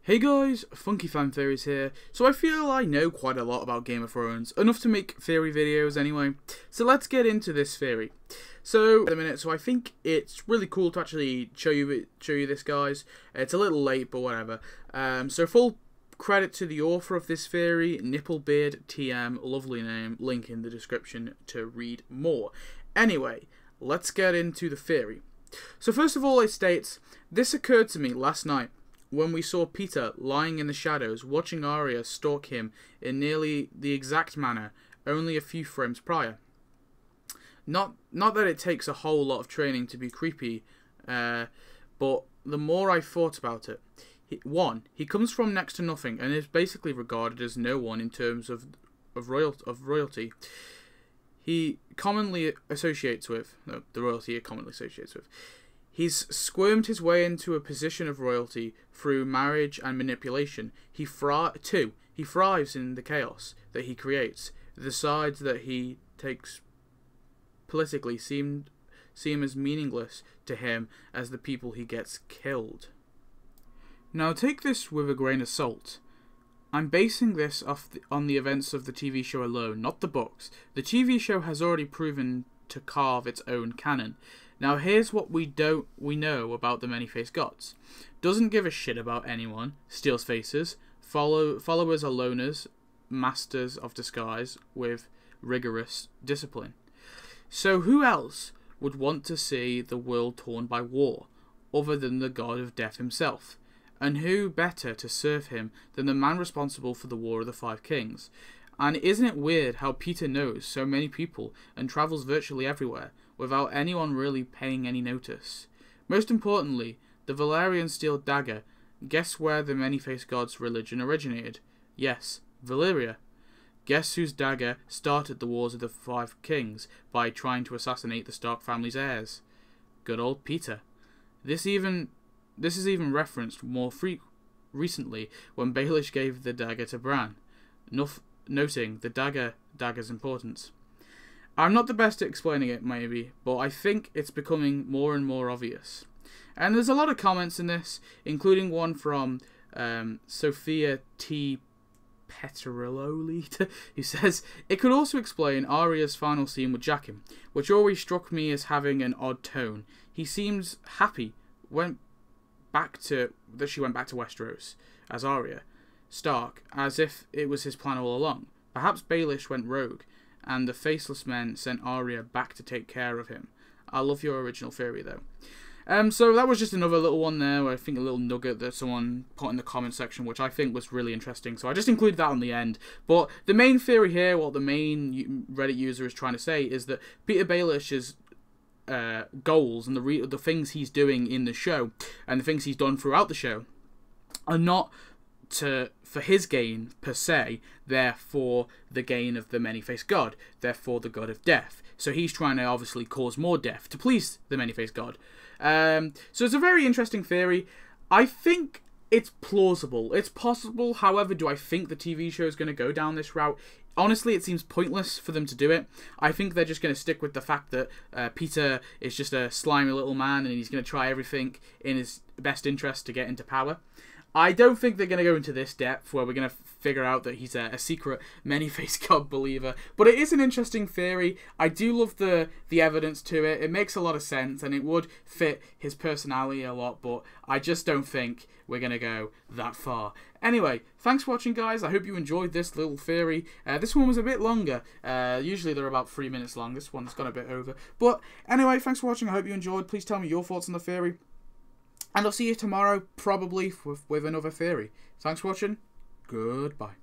Hey guys, Funky Fan Theories here. So I feel I know quite a lot about Game of Thrones, enough to make theory videos anyway. So let's get into this theory. So I think it's really cool to actually show you this, guys. It's a little late, but whatever. So full credit to the author of this theory, Nipplebeard TM, lovely name. Link in the description to read more. Anyway, let's get into the theory. So first of all, it states, this occurred to me last night when we saw Petyr lying in the shadows, watching Arya stalk him in nearly the exact manner, only a few frames prior. Not that it takes a whole lot of training to be creepy, but the more I thought about it, he comes from next to nothing and is basically regarded as no one in terms of royalty. The royalty he commonly associates with. He's squirmed his way into a position of royalty through marriage and manipulation. He thrives in the chaos that he creates. The sides that he takes politically seem as meaningless to him as the people he gets killed. Now take this with a grain of salt. I'm basing this on the events of the TV show alone, not the books. The TV show has already proven to carve its own canon. Now here's what we know about the many-faced gods. Doesn't give a shit about anyone, steals faces, followers are loners, masters of disguise with rigorous discipline. So who else would want to see the world torn by war, other than the god of death himself? And who better to serve him than the man responsible for the War of the Five Kings? And isn't it weird how Petyr knows so many people and travels virtually everywhere, without anyone really paying any notice? Most importantly, the Valyrian steel dagger. Guess where the many-faced god's religion originated? Yes, Valyria. Guess whose dagger started the Wars of the Five Kings by trying to assassinate the Stark family's heirs? Good old Petyr. This is even referenced more recently when Baelish gave the dagger to Bran, noting the dagger's importance. I'm not the best at explaining it, maybe, but I think it's becoming more and more obvious. And there's a lot of comments in this, including one from Sophia T. Petrololi, who says, it could also explain Arya's final scene with Jaqen, which always struck me as having an odd tone. He seems happy, she went back to Westeros as Arya Stark, as if it was his plan all along. Perhaps Baelish went rogue, and the Faceless Men sent Arya back to take care of him. I love your original theory, though. So that was just another little one there, I think a little nugget that someone put in the comment section, which I think was really interesting, so I just included that on the end. But the main theory here, what the main Reddit user is trying to say, is that Petyr Baelish's goals and the things he's doing in the show, and the things he's done throughout the show, are not for his gain per se, they're for the gain of the many-faced god, they're for the god of death. So he's trying to obviously cause more death to please the many-faced god. So it's a very interesting theory. I think it's plausible, it's possible. However, do I think the TV show is going to go down this route? Honestly, it seems pointless for them to do it. I think they're just going to stick with the fact that Petyr is just a slimy little man and he's going to try everything in his best interest to get into power. I don't think they're going to go into this depth where we're going to figure out that he's a secret many-faced god believer. But it is an interesting theory. I do love the evidence to it. It makes a lot of sense and it would fit his personality a lot, but I just don't think we're going to go that far. Anyway, thanks for watching, guys. I hope you enjoyed this little theory. This one was a bit longer. Usually they're about 3 minutes long. This one's gone a bit over. But anyway, thanks for watching. I hope you enjoyed. Please tell me your thoughts on the theory. And I'll see you tomorrow, probably, with another theory. Thanks for watching. Goodbye.